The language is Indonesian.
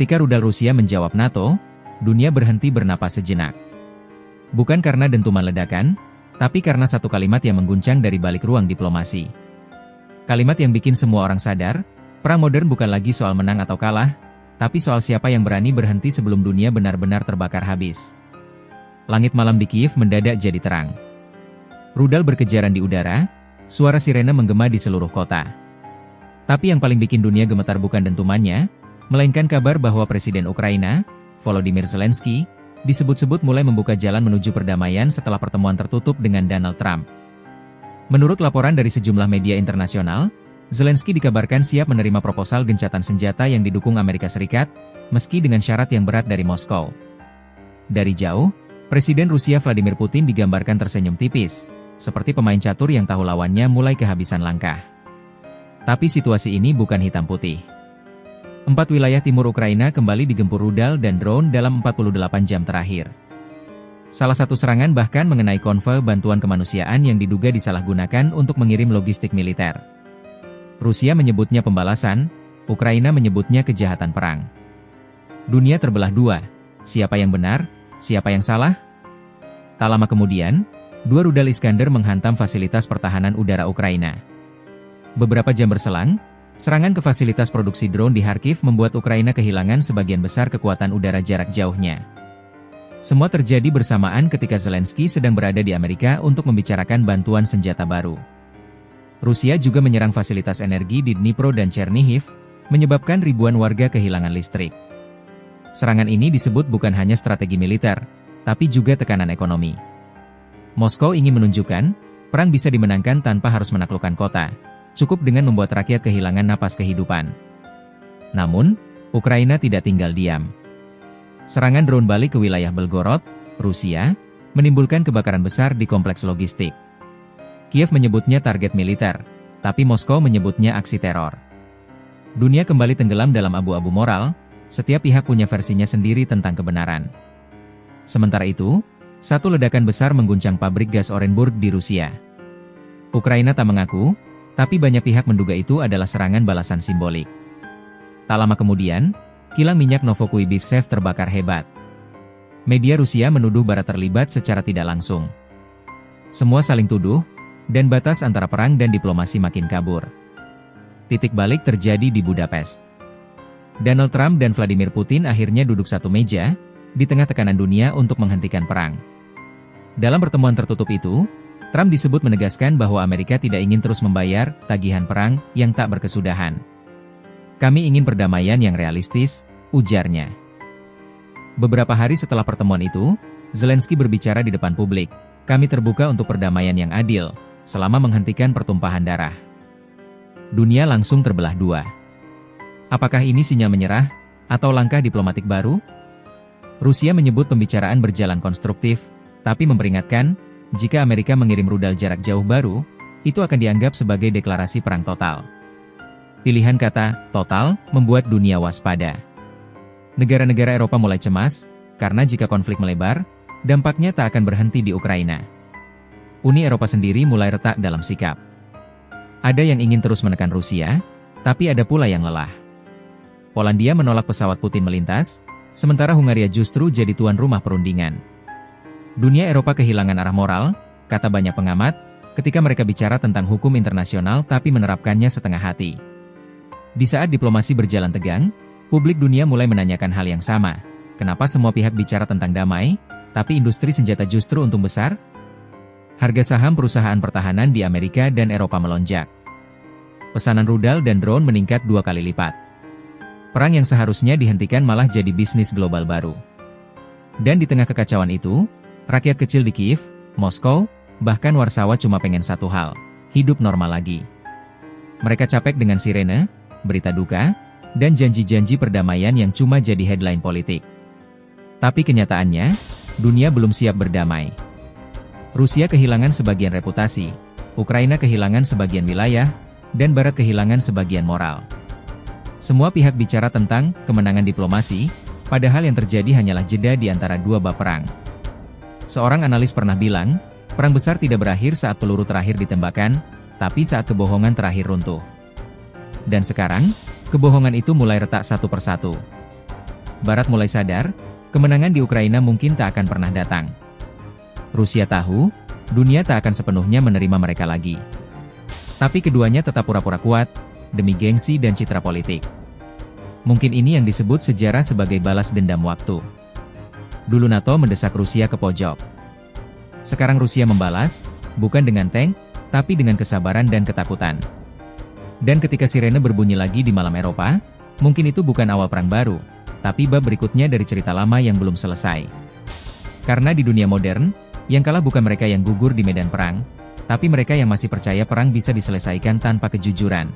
Ketika rudal Rusia menjawab NATO, dunia berhenti bernapas sejenak. Bukan karena dentuman ledakan, tapi karena satu kalimat yang mengguncang dari balik ruang diplomasi. Kalimat yang bikin semua orang sadar, perang modern bukan lagi soal menang atau kalah, tapi soal siapa yang berani berhenti sebelum dunia benar-benar terbakar habis. Langit malam di Kiev mendadak jadi terang. Rudal berkejaran di udara, suara sirene menggema di seluruh kota. Tapi yang paling bikin dunia gemetar bukan dentumannya, melainkan kabar bahwa Presiden Ukraina, Volodymyr Zelensky, disebut-sebut mulai membuka jalan menuju perdamaian setelah pertemuan tertutup dengan Donald Trump. Menurut laporan dari sejumlah media internasional, Zelensky dikabarkan siap menerima proposal gencatan senjata yang didukung Amerika Serikat, meski dengan syarat yang berat dari Moskow. Dari jauh, Presiden Rusia Vladimir Putin digambarkan tersenyum tipis, seperti pemain catur yang tahu lawannya mulai kehabisan langkah. Tapi situasi ini bukan hitam putih. 4 wilayah timur Ukraina kembali digempur rudal dan drone dalam 48 jam terakhir. Salah satu serangan bahkan mengenai konvoi bantuan kemanusiaan yang diduga disalahgunakan untuk mengirim logistik militer. Rusia menyebutnya pembalasan, Ukraina menyebutnya kejahatan perang. Dunia terbelah dua, siapa yang benar, siapa yang salah? Tak lama kemudian, 2 rudal Iskander menghantam fasilitas pertahanan udara Ukraina. Beberapa jam berselang, serangan ke fasilitas produksi drone di Kharkiv membuat Ukraina kehilangan sebagian besar kekuatan udara jarak jauhnya. Semua terjadi bersamaan ketika Zelensky sedang berada di Amerika untuk membicarakan bantuan senjata baru. Rusia juga menyerang fasilitas energi di Dnipro dan Chernihiv, menyebabkan ribuan warga kehilangan listrik. Serangan ini disebut bukan hanya strategi militer, tapi juga tekanan ekonomi. Moskow ingin menunjukkan, perang bisa dimenangkan tanpa harus menaklukkan kota. Cukup dengan membuat rakyat kehilangan napas kehidupan. Namun, Ukraina tidak tinggal diam. Serangan drone balik ke wilayah Belgorod, Rusia, menimbulkan kebakaran besar di kompleks logistik. Kiev menyebutnya target militer, tapi Moskow menyebutnya aksi teror. Dunia kembali tenggelam dalam abu-abu moral, setiap pihak punya versinya sendiri tentang kebenaran. Sementara itu, satu ledakan besar mengguncang pabrik gas Orenburg di Rusia. Ukraina tak mengaku, tapi banyak pihak menduga itu adalah serangan balasan simbolik. Tak lama kemudian, kilang minyak Novokuibivsev terbakar hebat. Media Rusia menuduh Barat terlibat secara tidak langsung. Semua saling tuduh, dan batas antara perang dan diplomasi makin kabur. Titik balik terjadi di Budapest. Donald Trump dan Vladimir Putin akhirnya duduk satu meja, di tengah tekanan dunia untuk menghentikan perang. Dalam pertemuan tertutup itu, Trump disebut menegaskan bahwa Amerika tidak ingin terus membayar tagihan perang yang tak berkesudahan. Kami ingin perdamaian yang realistis, ujarnya. Beberapa hari setelah pertemuan itu, Zelensky berbicara di depan publik, kami terbuka untuk perdamaian yang adil, selama menghentikan pertumpahan darah. Dunia langsung terbelah dua. Apakah ini sinyal menyerah, atau langkah diplomatik baru? Rusia menyebut pembicaraan berjalan konstruktif, tapi memperingatkan, jika Amerika mengirim rudal jarak jauh baru, itu akan dianggap sebagai deklarasi perang total. Pilihan kata "total" membuat dunia waspada. Negara-negara Eropa mulai cemas, karena jika konflik melebar, dampaknya tak akan berhenti di Ukraina. Uni Eropa sendiri mulai retak dalam sikap. Ada yang ingin terus menekan Rusia, tapi ada pula yang lelah. Polandia menolak pesawat Putin melintas, sementara Hungaria justru jadi tuan rumah perundingan. Dunia Eropa kehilangan arah moral, kata banyak pengamat, ketika mereka bicara tentang hukum internasional tapi menerapkannya setengah hati. Di saat diplomasi berjalan tegang, publik dunia mulai menanyakan hal yang sama. Kenapa semua pihak bicara tentang damai, tapi industri senjata justru untung besar? Harga saham perusahaan pertahanan di Amerika dan Eropa melonjak. Pesanan rudal dan drone meningkat 2 kali lipat. Perang yang seharusnya dihentikan malah jadi bisnis global baru. Dan di tengah kekacauan itu, rakyat kecil di Kiev, Moskow, bahkan Warsawa cuma pengen satu hal, hidup normal lagi. Mereka capek dengan sirene, berita duka, dan janji-janji perdamaian yang cuma jadi headline politik. Tapi kenyataannya, dunia belum siap berdamai. Rusia kehilangan sebagian reputasi, Ukraina kehilangan sebagian wilayah, dan Barat kehilangan sebagian moral. Semua pihak bicara tentang kemenangan diplomasi, padahal yang terjadi hanyalah jeda di antara dua bab perang. Seorang analis pernah bilang, perang besar tidak berakhir saat peluru terakhir ditembakkan, tapi saat kebohongan terakhir runtuh. Dan sekarang, kebohongan itu mulai retak satu persatu. Barat mulai sadar, kemenangan di Ukraina mungkin tak akan pernah datang. Rusia tahu, dunia tak akan sepenuhnya menerima mereka lagi. Tapi keduanya tetap pura-pura kuat, demi gengsi dan citra politik. Mungkin ini yang disebut sejarah sebagai balas dendam waktu. Dulu NATO mendesak Rusia ke pojok. Sekarang Rusia membalas, bukan dengan tank, tapi dengan kesabaran dan ketakutan. Dan ketika sirene berbunyi lagi di malam Eropa, mungkin itu bukan awal perang baru, tapi bab berikutnya dari cerita lama yang belum selesai. Karena di dunia modern, yang kalah bukan mereka yang gugur di medan perang, tapi mereka yang masih percaya perang bisa diselesaikan tanpa kejujuran.